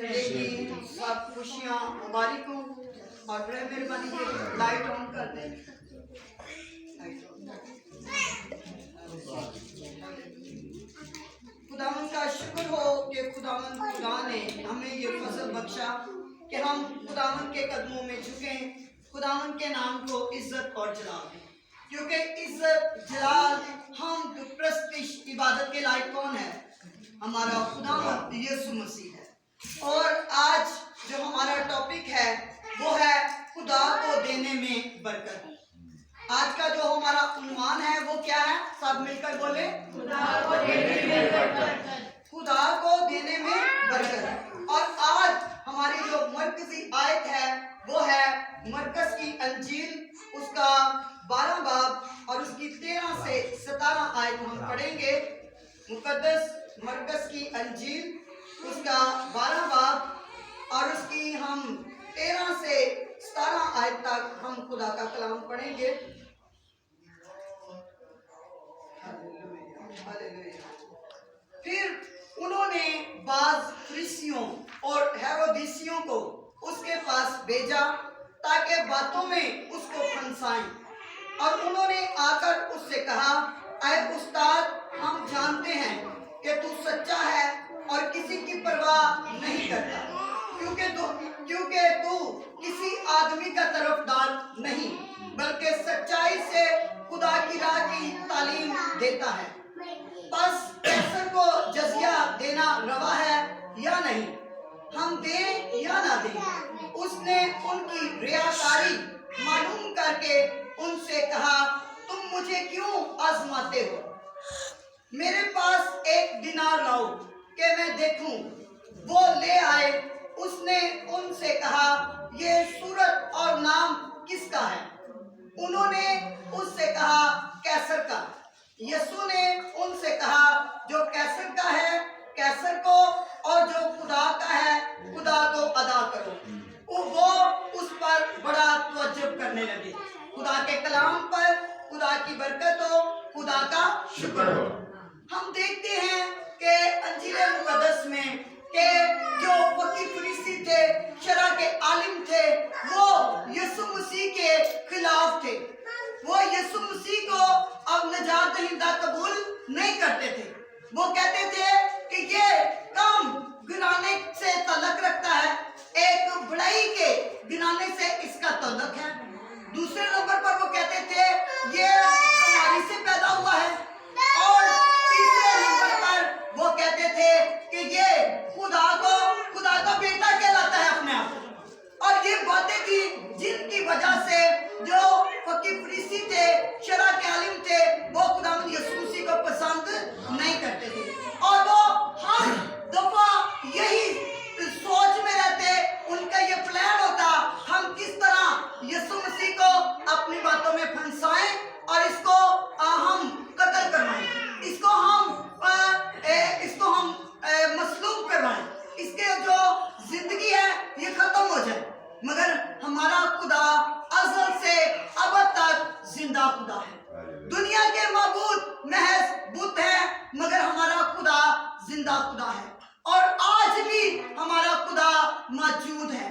Sunday की सब खुशियाँ मुबारक हो और बड़े मेहरबानी से लाइट ऑन कर दें। खुदावन का शुक्र हो कि खुदावन खुदा ने हमें ये फजल बख्शा कि हम खुदावन के कदमों में झुके, खुदावन के नाम को इज्जत और जलाल दें, क्योंकि इज्जत जलाल हम प्रस्तिश इबादत के लायक कौन है? हमारा खुदावन यीशु मसीह है। और आज जो हमारा टॉपिक है वो है खुदा को देने में बरकत। आज का जो हमारा उन्वान है वो क्या है? सब मिलकर बोले, खुदा को देने में बरकत। खुदा को देने में बरकत। और आज हमारी जो मरकजी आयत है वो है मरकस की अंजील उसका 12 बाब और उसकी 13 से 17 आयत हम पढ़ेंगे। मुकद्दस मरकस की अंजील उसका 12 बाब और उसकी हम 13 से 17 आयत तक हम खुदा का कलाम पढ़ेंगे। फिर उन्होंने बाज फरीसियों और हेरोदिसियों को उसके पास भेजा ताकि बातों में उसको फंसाएं, और उन्होंने आकर उससे कहा, ऐ उस्ताद, हम जानते हैं कि तू सच्चा है और किसी की परवाह नहीं करता, क्योंकि तू किसी आदमी का तरफदार नहीं बल्कि सच्चाई से खुदा की राह की तालीम देता है। बस कैसर को जजिया देना रवा है या नहीं, हम दें या ना दें? उसने उनकी रियाकारी मालूम करके उनसे कहा, तुम मुझे क्यों आजमाते हो? मेरे पास एक दिनार लाओ कि मैं देखूं। वो ले आए। उसने उनसे कहा, ये सूरत और नाम किसका है? उन्होंने उससे कहा, कैसर का। यीशु ने उनसे कहा, जो कैसर का है कैसर को, और जो खुदा का है खुदा को अदा करो। वो उस पर बड़ा तवज्जुह करने लगे। खुदा के कलाम पर खुदा की बरकत हो, खुदा का शुक्र हो। हम देखते हैं कि अंजील मुकद्दस में कि जो फकीह फरीसी थे, शरा के आलिम थे, वो यीशु मसीह के खिलाफ थे। वो यीशु मसीह को अब निजात दहिंदा कबूल नहीं करते थे। वो कहते थे कि ये काम गिनाने से ताल्लुक रखता है, एक बड़ाई के गिनाने से इसका ताल्लुक है। दूसरे नंबर पर वो कहते थे ये कुमारी से पैदा हुआ है, और तीसरे नंबर पर वो कहते थे कि ये खुदा का बेटा कहलाता है अपने आप। और ये बातें थी जिनकी वजह से जो फकीह फरीसी थे, शरा के आलिम थे, वो खुदावंद यीशु मसीह को पसंद नहीं करते थे, और वो हर दफा यही सोच में रहते। उनका ये प्लान होता, हम किस तरह यीशु मसीह को अपनी बातों में फंसाएं और इसको हम कत्ल करवाएं, इसको हम मसलूब करवाएं, इसके जो जिंदगी है ये खत्म हो जाए। मगर हमारा खुदा अज़ल से अब तक जिंदा खुदा है। दुनिया के माबूद महज बुत है, मगर हमारा खुदा जिंदा खुदा है, और आज भी हमारा खुदा मौजूद है।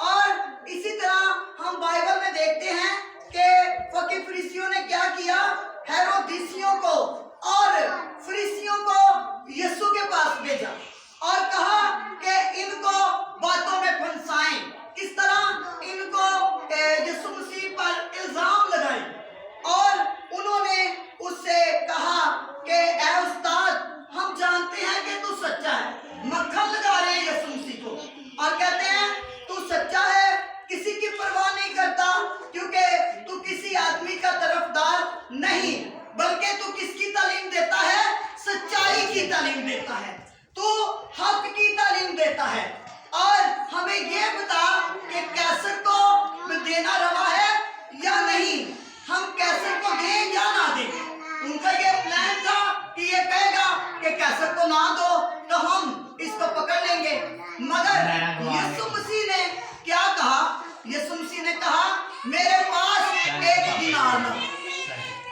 और इसी तरह हम बाइबल में देखते हैं कि फकीह फरीसियों ने क्या किया? हेरोदिसियों को और फरीसियों को यीशु के पास भेजा और कहा कि इनको बातों में फंसाएं, किस तरह इनको यीशु मसीह पर इल्जाम लगाएं। और उन्होंने उससे कहा कि ऐ उस्ताद, हम जानते हैं कि तू सच्चा है। मक्खन लगा रहे हैं यीशु मसीह को और कहते हैं तू सच्चा है, किसी की परवाह नहीं करता, क्योंकि तू किसी आदमी का तरफदार नहीं बल्कि तू किसकी तालीम देता है? सच्चाई की तालीम देता है, तू हक की तालीम देता है। और हमें ये बता कि कैसर को देना रवा है या नहीं, हम कैसर को दें या ना दें। उनका ये प्लान था कि ये कहेगा कि कैसर को ना दो तो हम इसको पकड़ लेंगे। मगर यीशु मसीह ने क्या कहा? यीशु मसीह ने कहा, मेरे पास एक दिनार है।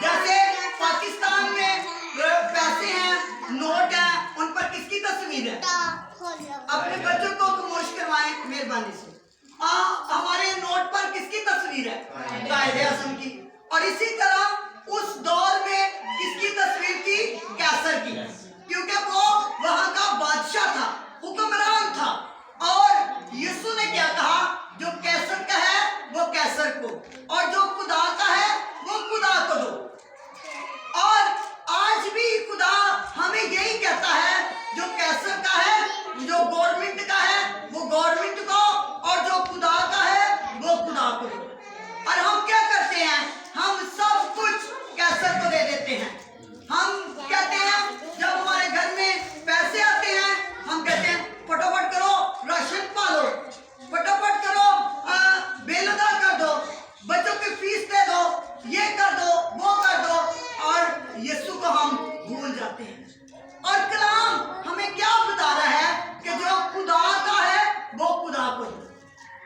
जैसे पाकिस्तान में पैसे हैं, नोट है, उन पर किसकी तस्वीर है? अपने बच्चों को पैमाने से। हमारे नोट पर किसकी तस्वीर है? कायदे आज़म की। और इसी तरह उस दौर में किसकी तस्वीर थी? कैसर की, क्योंकि वो वहां का बादशाह था, हुक्मरान था। और यीशु ने क्या कहा? जो कैसर का है वो कैसर को, और जो खुदा का है वो खुदा को दो। और आज भी खुदा हमें यही कहता है, जो कैसर का है, जो गवर्नमेंट का है वो गवर्नमेंट को, और जो खुदा का है वो खुदा को दो। और हम क्या करते हैं? हम सब कुछ कैसर को दे देते हैं। हम कहते हैं, जब हमारे घर में पैसे आते हैं, हम कहते हैं फटाफट करो राशन पालो, फटाफट करो बिल अदा कर दो, बच्चों की फीस दे दो, ये कर दो, वो कर दो, और यीशु को हम भूल जाते हैं। और कलाम हमें क्या बता रहा है कि जो खुदा का है वो खुदा को दो।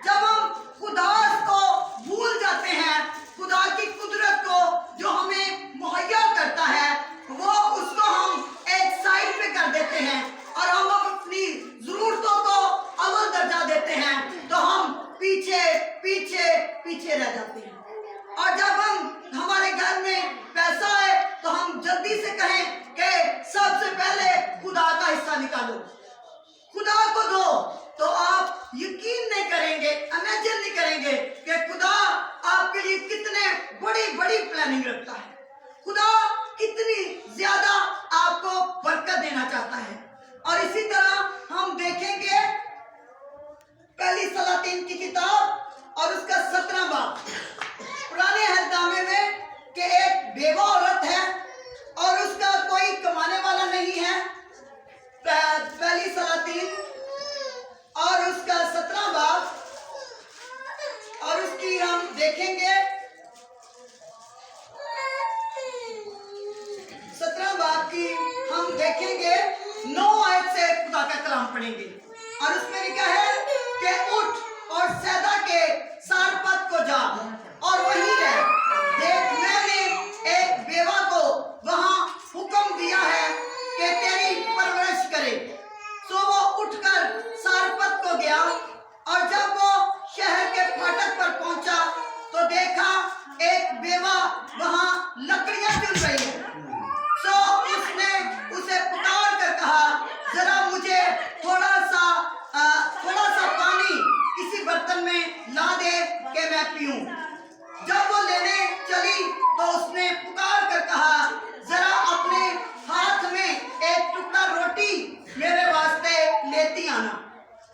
जब हम खुदा को भूल जाते हैं, खुदा की कुदरत को जो हमें मुहैया करता है, वो उसको हम एक साइड पे कर देते हैं और हम अपनी जरूरतों को अव्वल दर्जा देते हैं, तो हम पीछे पीछे पीछे रह जाते हैं। और जब हमारे घर में पैसा है तो हम जल्दी से कहें कि सबसे पहले खुदा का हिस्सा निकालो, खुदा को दो, तो आप यकीन नहीं करेंगे, इमेजिन नहीं करेंगे कि खुदा आपके लिए कितने बड़ी बड़ी प्लानिंग रखता है, खुदा कितनी ज्यादा आपको बरकत देना चाहता है। और इसी तरह हम देखेंगे पहली सलातीन की किताब और उसका 17वां बाब, पुराने अहदनामे में, कि एक बेवा औरत है और उसका कोई कमाने वाला नहीं है। पहली सलातीन और उसका 17वां बाब, और उसकी हम देखेंगे 17वां बाब की हम देखेंगे 9 आयत से खुदा का कलाम पढ़ेंगे। और उसमें लिखा है कि उठ और सैदा के सारपत को जा और वहीं रह, देख मैंने एक बेवा को वहां हुक्म दिया है कि तेरी परवरिश करे। सो वो उठकर सारपत को गया, और जब वो शहर के फाटक पर पहुंचा तो देखा एक बेवा वहां लकड़ियां चुन रही है। सो उसने उसे पुकार कर कहा, जरा मुझे थोड़ा सा पानी किसी बर्तन में ला दे कि मैं पीऊं। जब वो लेने चली तो उसने पुकार कर कहा, जरा अपने हाथ में एक टुकड़ा रोटी मेरे वास्ते लेती आना।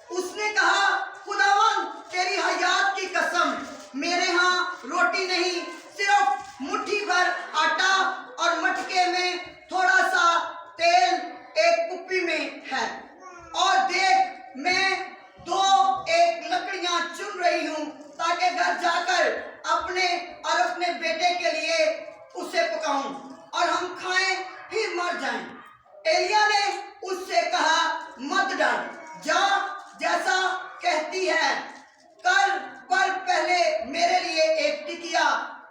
उसने कहा, खुदावन तेरी हयात की कसम, मेरे यहाँ रोटी नहीं, सिर्फ मुट्ठी भर आटा और मटके में थोड़ा सा तेल एक कुप्पी में है। और देख मैं 2 लकड़ियां चुन रही हूं ताकि घर जाकर अपने और अपने बेटे के लिए उसे पकाऊं और हम खाएं फिर मर जाएं। एलिया ने उससे कहा, मत डर, जा जैसा कहती है कर, पर पहले मेरे लिए एक टिकिया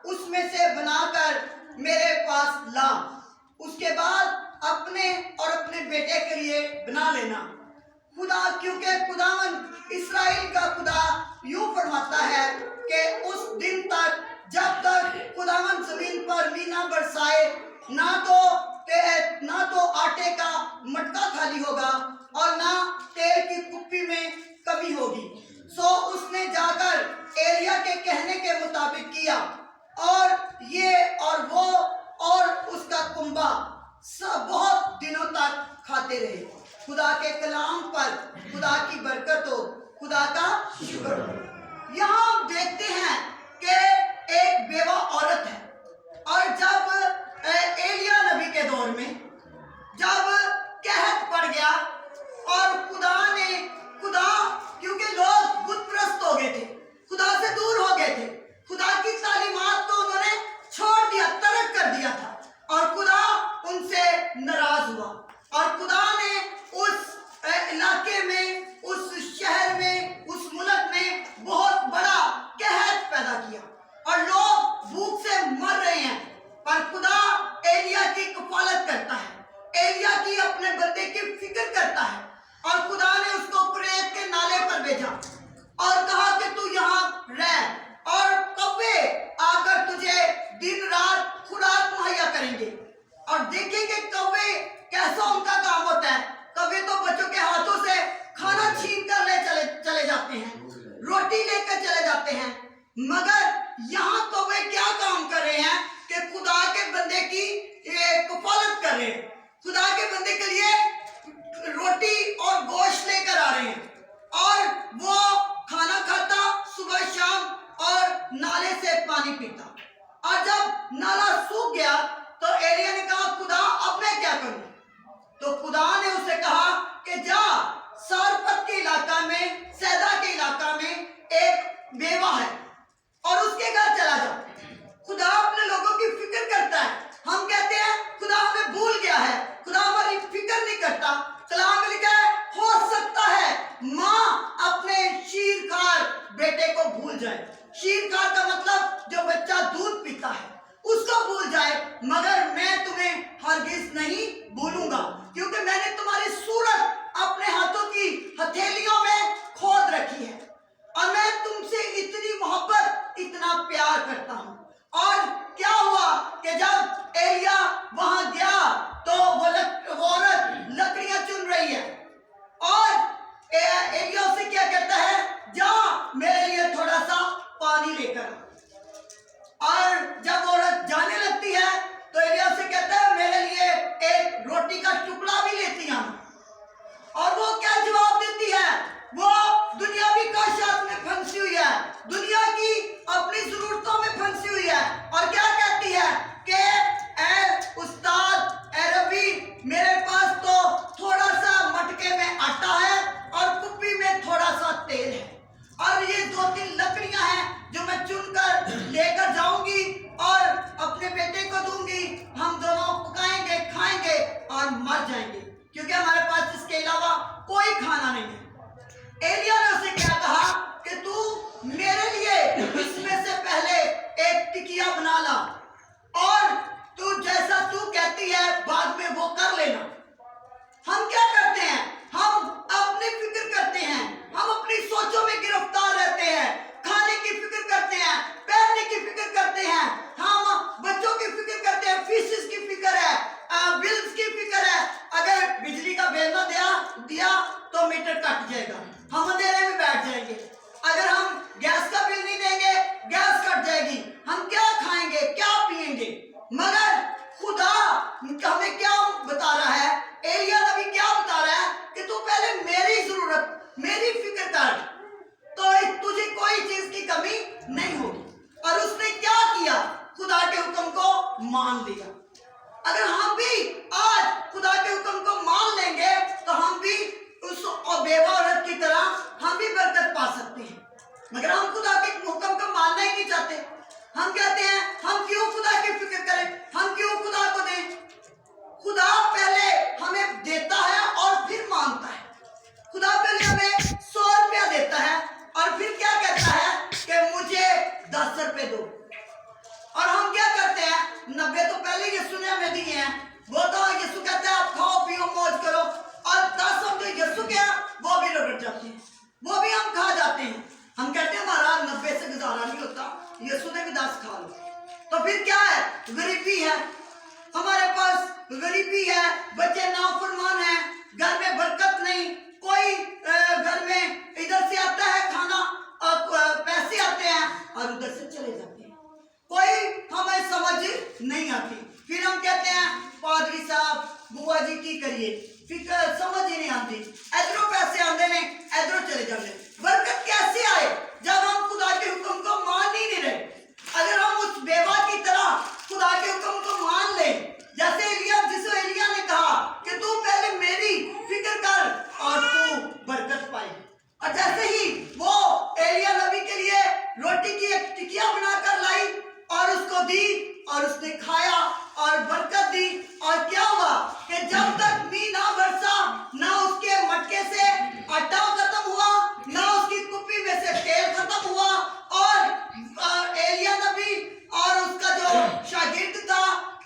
उसमें से बनाकर मेरे पास ला, उसके बाद अपने और अपने बेटे के लिए बना लेना। खुदा, क्योंकि खुदावन इस्राएल का खुदा यूं फरमाता है कि उस दिन तक जब तक खुदावन जमीन पर मीना बरसाए, ना तो आटे का मटका खाली होगा और ना तेल की कुप्पी में कमी होगी। सो उसने जाकर एलिया के कहने के मुताबिक किया, और ये और वो और उसका कुंबा सब बहुत दिनों तक खाते रहे। खुदा के कलाम पर खुदा की बरकत हो, खुदा का शुक्र हो। यहाँ हम देखते हैं कि एक बेवा औरत है, और जब एलिया नबी के दौर में जब कहत पड़ गया और खुदा क्योंकि लोग बुतप्रस्त हो गए थे, खुदा से दूर हो गए थे, खुदा की तालीमात को उन्होंने छोड़ दिया, तर्क कर दिया था, और खुदा उनसे नाराज हुआ। और खुदा ने उस इलाके में, उस शहर में, उस मुल्क में बहुत बड़ा कहत पैदा किया और लोग भूख से मर रहे हैं। पर खुदा एलिया की कफालत करता है, एलिया की अपने बंदे की फिक्र करता है, और खुदा ने मगर यहाँ तो वे क्या काम कर रहे हैं कि खुदा के बंदे की कफालत कर रहे हैं, खुदा के बंदे के लिए रोटी और गोश्त लेकर आ रहे हैं, और वो खाना खाता सुबह शाम और नाले से पानी पीता। और जब नाला सूख गया तो एलिया ने कहा, खुदा अब मैं क्या करूं? तो खुदा ने उसे कहा कि जा सारपत के इलाका में, सैदा के इलाका में एक बेवा है और उसके घर चला जा। खुदा अपने लोगों की फिक्र करता है। हम कहते हैं खुदा हमें भूल गया है, खुदा हमारी फिक्र नहीं करता। कलाम में लिखा है, हो सकता है माँ अपने शीरखार बेटे को भूल जाए। शीरखार का मतलब जो बच्चा दूध पीता है उसको भूल जाए, मगर मैं तुम्हें हरगिज नहीं भूलूंगा, क्योंकि मैंने तुम्हारी सूरत अपने हाथों की हथेलियों में खोद रखी है और मैं तुमसे इतनी मोहब्बत, इतना प्यार करता हूं। और क्या हुआ कि जब एलिया वहां गया तो वो औरत लकड़ियां चुन रही है और एलिया उसे क्या कहता है, जा मेरे लिए थोड़ा सा पानी लेकर। और जब औरत जाने लगती है तो एलिया उसे कहता है, मेरे लिए एक रोटी का टुकड़ा भी लेती आना। और वो क्या जवाब देती है, वो दुनियावी काशात में फंसी हुई है, दुनिया की अपनी जरूरतों में फंसी हुई है, और क्या कहती है कि ए उस्ताद, ए रबी, मेरे पास तो थोड़ा सा मटके में आटा है और कुप्पी में थोड़ा सा तेल है, और ये 2-3 लकड़ियां हैं जो मैं चुनकर लेकर जाऊंगी और अपने बेटे को दूंगी। हम दोनों पकाएंगे, खाएंगे और मर जाएंगे, क्योंकि हमारे पास इसके अलावा कोई खाना नहीं है। एलिया ने उसे क्या कहा कि तू मेरे लिए इसमें से पहले एक टिकिया बना ला और तू जैसा तू कहती है बाद में वो कर लेना। हम क्या करते हैं, हम अपनी फिक्र करते हैं, हम अपनी सोचों में गिरफ्तार रहते हैं, खाने की फिक्र करते हैं, पहनने की फिक्र करते हैं, हम बच्चों की फिक्र करते हैं, फीसिस की फिक्र है, बिल्स की फिक्र है। अगर बिजली का बिल ना दिया तो मीटर कट जाएगा, हम अंधेरे में बैठ जाएंगे। अगर हम गैस का बिल नहीं देंगे, गैस कट जाएगी, हम क्या खाएंगे, क्या पिएंगे। मगर खुदा हमें क्या बता रहा है, एलिया नबी क्या बता रहा है कि तू पहले मेरी जरूरत, मेरी फिक्र कर, तो तुझे कोई चीज की कमी नहीं होगी। और उसने क्या किया, खुदा के हुक्म को मान लिया। अगर हम भी आज खुदा के हुक्म को मान लेंगे तो हम भी उस बेवा औरत की तरह हम भी बरकत पा सकते हैं। मगर हम खुदा के हुक्म को मानना ही नहीं चाहते। हम कहते हैं हम क्यों खुदा की फिक्र करें, हम क्यों खुदा को दें। खुदा पहले हमें देता है और फिर मांगता है। खुदा पहले हमें 100 रुपया देता है और फिर क्या कहता है कि मुझे 10 रुपए दो। और हम क्या करते हैं, 90 तो पहले यीशु ने हमें दिए हैं, वो तो यीशु कहते हैं आप खाओ पियो मौज करो, और 10 हम जो यीशु के वो भी रगड़ जाते हैं, वो भी हम खा जाते हैं। हम कहते हैं हमारा 90 से गुजारा नहीं होता, यीशु ने भी 10 खा लो। तो फिर क्या है, गरीबी है, हमारे पास गरीबी है, बच्चे नाफरमान हैं, घर में बरकत नहीं, कोई घर में इधर से आता है खाना, पैसे आते हैं और उधर से चले जाते हैं, कोई हमें समझ नहीं आती। फिर हम कहते हैं पादरी साहब बुआ जी की करिए, फिक्र समझ ही नहीं आती, इधरों पैसे आते हैं इधरों चले जाते। बरकत कैसे आए जब हम खुदा के हुक्म को मान ही नहीं रहे। अगर हम उस बेवा की तरह खुदा के हुक्म को मान ले, जैसे जिसे एलिया ने कहा कि तू पहले मेरी फिक्र कर और तू बरकत पाए, और जैसे ही वो एलिया नबी के लिए रोटी की एक टिकिया बनाकर लाई और उसको दी और उसने खाया और बरकत दी, और क्या हुआ कि जब तक मींह ना बरसा, ना उसके मटके से आटा खत्म हुआ, ना उसकी कुप्पी में से तेल खत्म हुआ, और एलिया नबी और उसका जो शागिर्द था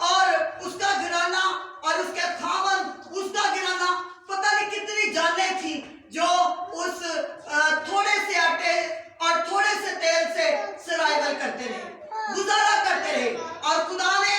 और उसका घराना और उसके खामन, उसका घराना, पता नहीं कितनी जानें थी जो उस थोड़े से आटे और थोड़े से तेल से सर्वाइवल करते रहे, गुजारा करते रहे। और खुदा ने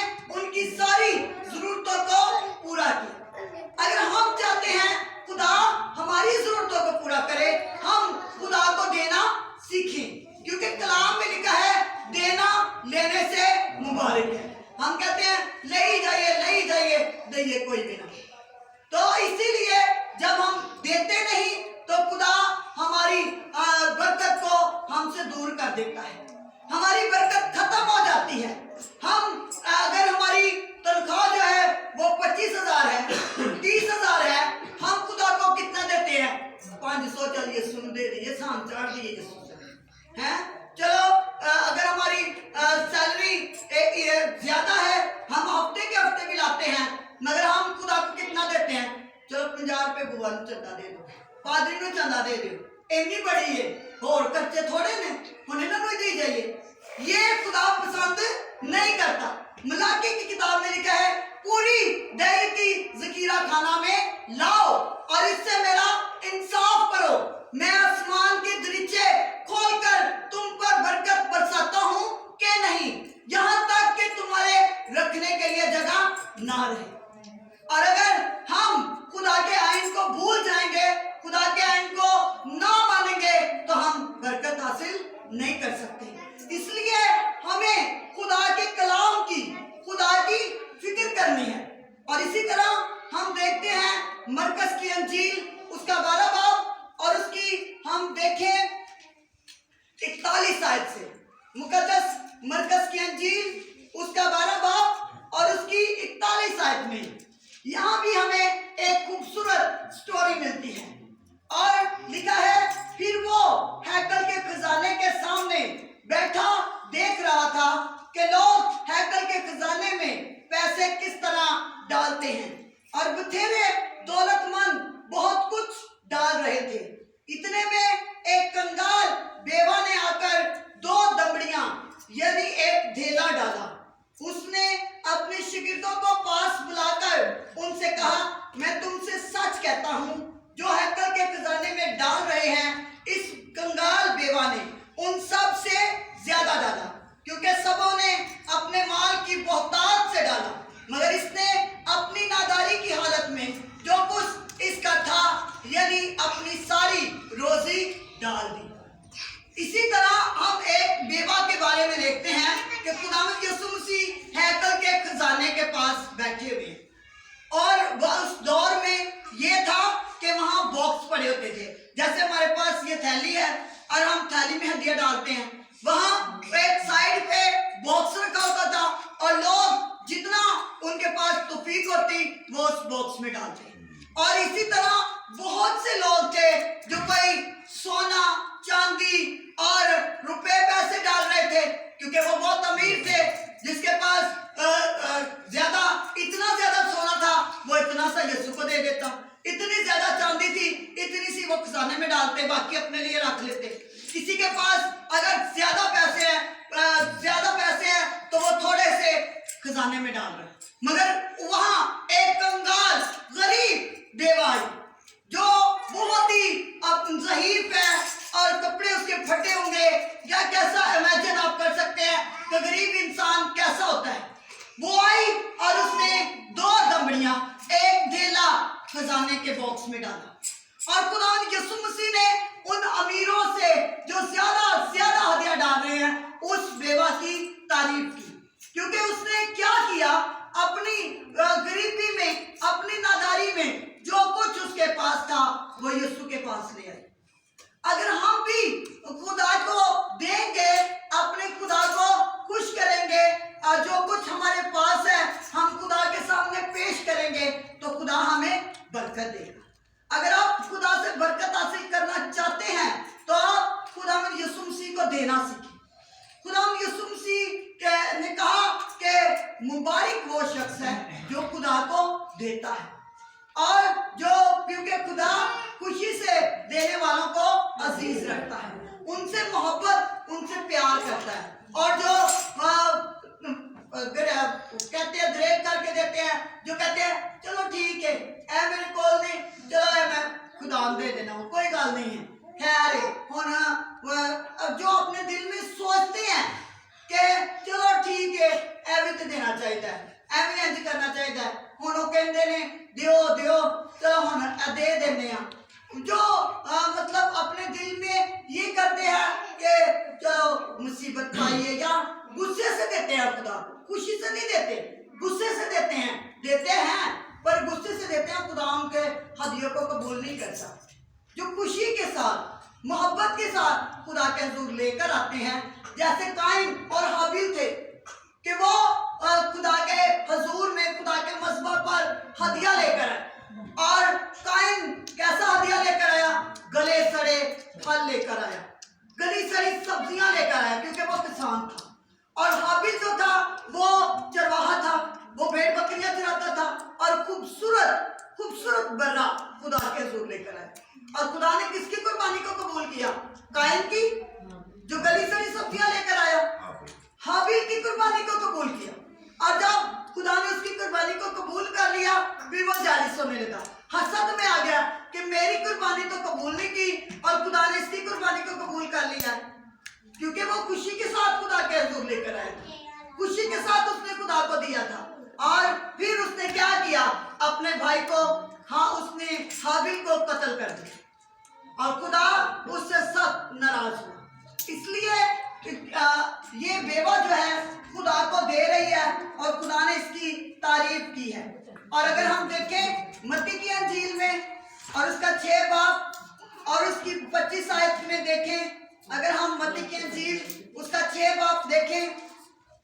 देता है। हमारी बरकत खत्म हो जाती है। हम अगर हमारी तनख्वाह जो है वो 25,000 है, 30,000 है, हम खुदा को कितना देते हैं? 500। चलिए सुन दे दिए, शाम चार दिए हैं। चलो अगर हमारी सैलरी ज्यादा है, हम हफ्ते के हफ्ते भी लाते हैं, मगर हम खुदा को कितना देते हैं? चलो 50 रुपए बुआ ਨੂੰ चंदा दे दो, पादरी ਨੂੰ चंदा दे दो, इतनी बड़ी है और खर्चे थोड़े ने, उन्हें ना कोई दी जाइए। ये खुदा पसंद नहीं करता। मलाकी की किताब में लिखा है, पूरी दही की जखीरा खाना में लाओ और इससे मेरा इंसाफ करो, मैं आसमान के दरीचे खोलकर तुम पर बरकत बरसाता हूं कि नहीं, यहां तक कि तुम्हारे रखने के लिए जगह ना रहे। और अगर हम खुदा के आइन को भूल जाएंगे, खुदा के आइन को ना मानेंगे, तो हम बरकत हासिल नहीं कर सकते। इसलिए हमें खुदा के कलाम की, खुदा की फिक्र करनी है। और इसी तरह हम देखते हैं मरकस की अंजील उसका 12 बाब और उसकी हम देखें 41 आयत से, मुकद्दस मरकस की अंजील उसका 12 बाब और उसकी 41 आयत में यहाँ भी हमें एक खूबसूरत स्टोरी मिलती है। और लिखा है, फिर वो हैकल के खजाने के सामने बैठा देख रहा था कि लोग हैकल के खजाने में पैसे किस तरह डालते हैं और बथेरे दौलतमंद बहुत कुछ डाल रहे थे। इतने में एक कंगाल बेवा ने आकर 2 दमड़ियां यानी एक ढेला डाला। उसने अपने शागिर्दों को पास बुलाकर उनसे कहा, मैं तुमसे सच कहता हूं, जो हैकल के खजाने में डाल रहे हैं, इस कंगाल बेवा ने उन सब से ज्यादा डाला, क्योंकि सबों ने अपने माल की बहुतायत से डाला, मगर इसने अपनी नादारी की हालत में जो कुछ इसका था यानी अपनी सारी रोजी डाल दी। इसी तरह हम एक बेवा के बारे में देखते हैं कि खुदावंद यीशु मसीह हैकल के खजाने के पास बैठे हुए, और उस दौर में ये था कि वहां बॉक्स पड़े होते थे, जैसे हमारे पास ये थैली है और हम थैली में हड्डियां डालते हैं, वहां एक साइड पे बॉक्स रखा होता था और लोग जितना उनके पास तौफीक होती वो उस बॉक्स में डालते। और इसी तरह बहुत से लोग थे जो कोई सोना चांदी और रुपए पैसे डाल रहे थे, क्योंकि वो बहुत अमीर थे, जिसके पास इतना ज्यादा सोना था वो इतना सा यीशु को दे देता, इतनी ज्यादा चांदी थी इतनी सी वो खजाने में डालते, बाकी अपने लिए रख लेते। किसी के पास अगर ज्यादा पैसे हैं तो वो थोड़े से खजाने में डाल रहे। मगर वहां एक कंगाल गरीब बेवा आई जो बहुत ही ज़हीफ है और कपड़े उसके फटे होंगे, या कैसा इमेजिन आप कर सकते हैं कि गरीब इंसान कैसा होता है। वो आई और उसने 2 दमड़ियां एक ढेला खजाने के बॉक्स में डाला। और खुदावंद यीशु मसीह ने उन अमीरों से जो ज्यादा हदिया डाल रहे हैं उस बेवा की तारीफ की, क्योंकि उसने क्या किया, अपनी गरीबी में, अपनी नादारी में जो कुछ उसके पास था वो यीशु के पास ले आए। अगर हम भी खुदा को देंगे, अपने खुदा को खुश करेंगे और जो कुछ हमारे पास है हम खुदा के सामने पेश करेंगे तो खुदा हमें बरकत देगा। अगर आप खुदा से बरकत हासिल करना चाहते हैं तो आप खुदावंद यीशु मसीह को देना सीखें। खुदावंद यीशु मसीह ने कहा कि मुबारक वो शख्स है जो खुदा को देता है, और जो क्योंकि खुदा खुशी से देने वालों को अजीज रखता है, उनसे मोहब्बत, उनसे प्यार करता है। और जो कहते हैं दरेक करके देते हैं, जो कहते हैं चलो ठीक है ऐ मेरे कोल ने, चलो मैं खुदा दे देना, कोई गल नहीं है, खैर हुन जो अपने दिल में सोचते हैं कि चलो ठीक है ऐ भी तो देना चाहिए, एवं इंज करना चाहिए, हुन वो कहते ने दियो चलो हुन दे देने, जो मतलब अपने दिल में ये करते हैं कि चलो मुसीबत पाइए, या गुस्से से देते हैं खुदा, खुशी से नहीं देते, गुस्से से देते हैं पर गुस्से से देते हैं, खुदा उनके हदियों को कबूल नहीं करता। जो खुशी के साथ मोहब्बत के साथ खुदा के हुजूर लेकर आते हैं। जैसे काइन और हाबिल थे कि वो खुदा के हुजूर में, खुदा के मज़बा पर हदिया लेकर आए। और काइन कैसा हदिया लेकर आया? गले सड़े फल लेकर आया, गली सड़ी सब्जियां लेकर आया, क्योंकि वो किसान था। और हाबिल जो था वो चरवाहा था, वो भेड़ बकरियां चराता था। और खूबसूरत खूबसूरत बर्रा खुदा के हुजूर लेकर आया। और खुदा ने किसकी कुर्बानी को कबूल किया? काइन की, जो गली सड़ी सब्जियां लेकर आया। हाबिल की कुर्बानी को कबूल किया। और जब खुदा ने उसकी कुर्बानी को कबूल कर लिया, फिर वो जालिस होने लगा, हसद में आ गया कि मेरी कुर्बानी तो कबूल नहीं की और खुदा ने इसकी कुर्बानी को कबूल कर लिया। क्योंकि वो खुशी के साथ खुदा के हुजूर लेकर आया था, खुशी के साथ उसने खुदा को दिया था। और फिर उसने क्या किया? अपने भाई को, उसने हाबिल को कत्ल कर दिया और खुदा उससे सख्त नाराज हुआ। इसलिए ये बेवा जो है खुदा को दे रही है और खुदा ने इसकी तारीफ की है। और अगर हम देखें मत्ती की अंजील में और उसका 6 बाब और उसकी 25 आयत में देखें, अगर हम मत्ती की अंजील उसका 6 बाब देखें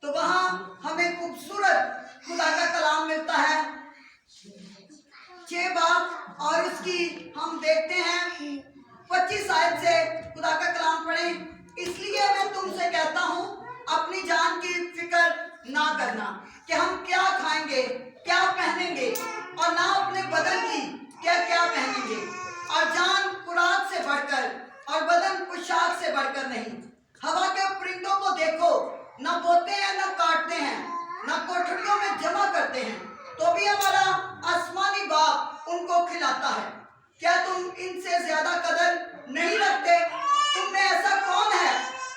तो वहां हमें खूबसूरत खुदा का कलाम मिलता है। 6 बाब और उसकी हम देखते हैं 25 आयत से खुदा का कलाम पढ़ें। इसलिए मैं तुमसे कहता हूं, अपनी जान की फिक्र ना करना कि हम क्या खाएंगे, क्या पहनेंगे, और ना अपने बदन की क्या क्या पहनेंगे। और जान खुराक से बढ़कर और बदन पोशाक से बढ़कर नहीं। हवा के परिंदों को देखो, न बोते हैं, न काटते हैं, न कोठरियों में जमा करते हैं, तो भी हमारा आसमानी बाप उनको खिलाता है। क्या तुम इनसे ज्यादा कदर नहीं रखते? तुम में ऐसा कौन है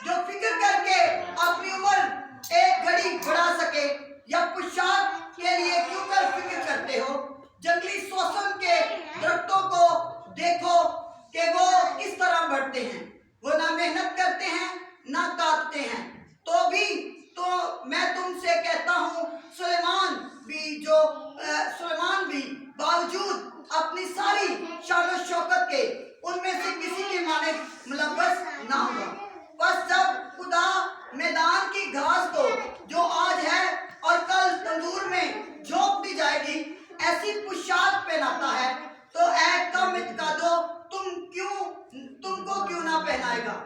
जो फिक्र करके अपनी उम्र एक घड़ी बढ़ा सके? या पोशाक के लिए क्यों कर फिक्र करते हो? जंगली सोसन के दरख्तों को देखो कि वो किस तरह बढ़ते हैं, वो ना मेहनत करते हैं ना काटते हैं, तो मैं तुमसे कहता हूँ सुलेमान भी बावजूद अपनी सारी शान और शौकत के उनमें से किसी के माने मुलव्वस ना हुआ। बस जब खुदा मैदान की घास को जो आज है और कल तंदूर में झोंक दी जाएगी ऐसी पोशाक पहनाता है, तो ऐ कम इत्कादो, तुमको क्यों ना पहनाएगा?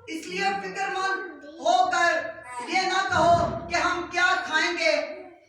इसलिए फिक्रमंद होकर ये ना कहो कि हम क्या खाएंगे,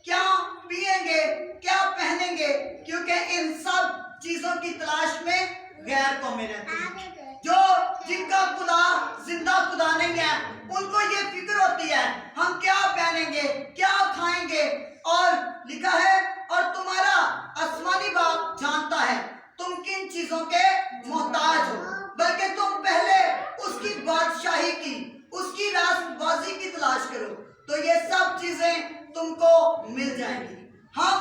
क्या पिएंगे, क्या पहनेंगे, क्योंकि इन सब चीजों की तलाश में गैर कौमें रहती हैं। जो जिनका खुदा जिंदा खुदा नहीं है, उनको ये फिक्र होती है हम क्या पहनेंगे, क्या खाएंगे। और लिखा है, और तुम्हारा आसमानी बाप जानता है तुम किन चीजों के मोहताज हो, बल्कि तुम पहले उसकी बादशाही की, उसकी रास्तबाजी की तलाश करो, तो ये सब चीजें तुमको मिल जाएंगी। हम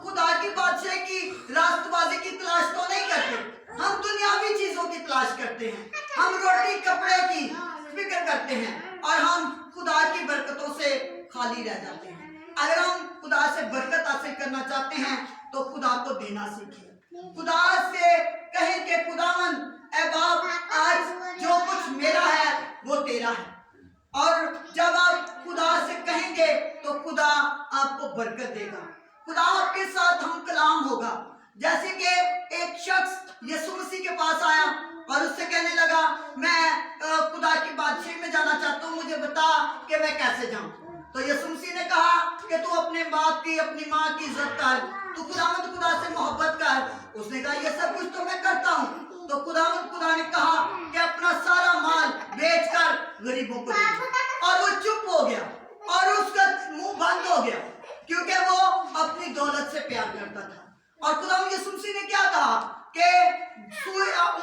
खुदा की बादशाही की रास्तबाजी की तलाश तो नहीं करते, हम दुनियावी चीजों की तलाश करते हैं। हम रोटी कपड़े की फिक्र करते हैं और हम खुदा की बरकतों से खाली रह जाते हैं। अगर हम खुदा से बरकत हासिल करना चाहते हैं तो खुदा को देना सीखें। खुदा से कहें कि खुदावंद ऐ बाप, आज जो कुछ मेरा है वो तेरा है। और जब आप खुदा से कहेंगे तो खुदा आपको बरकत देगा, खुदा आपके साथ हम कलाम होगा। जैसे कि एक शख्स यीशु मसीह के पास आया और उससे कहने लगा, मैं खुदा की बादशाही में जाना चाहता हूँ, मुझे बता कि मैं कैसे जाऊं। तो यीशु मसीह ने कहा कि तू अपने बाप की, अपनी माँ की इज्जत कर, तू खुदा से मोहब्बत कर। उसने कहा ये सब कुछ तो मैं करता हूँ। तो खुदा ने कहा कि अपना सारा माल बेचकर गरीबों को दे। और वो चुप हो गया और उसका मुंह बंद हो गया, क्योंकि वो अपनी दौलत से प्यार करता था। और खुदा यीशु मसीह ने क्या कहा कि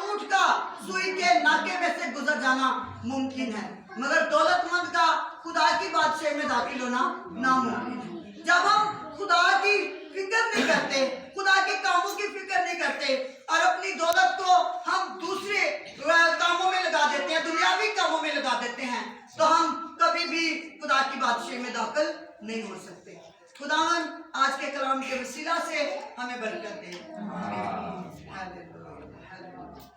ऊंट का सुई के नाके में से गुजर जाना मुमकिन है, मगर दौलतमंद का खुदा की बादशाही में दाखिल होना नामुमकिन है। जब हम खुदा की फिक्र नहीं करते, खुदा के कामों की फिक्र नहीं करते और अपनी दौलत को हम दूसरे कामों में लगा देते हैं, दुनियावी कामों में लगा देते हैं, तो हम कभी भी खुदा की बादशाही में दाखिल नहीं हो सकते। खुदावन आज के कलाम के वसीला से हमें बरकत दे।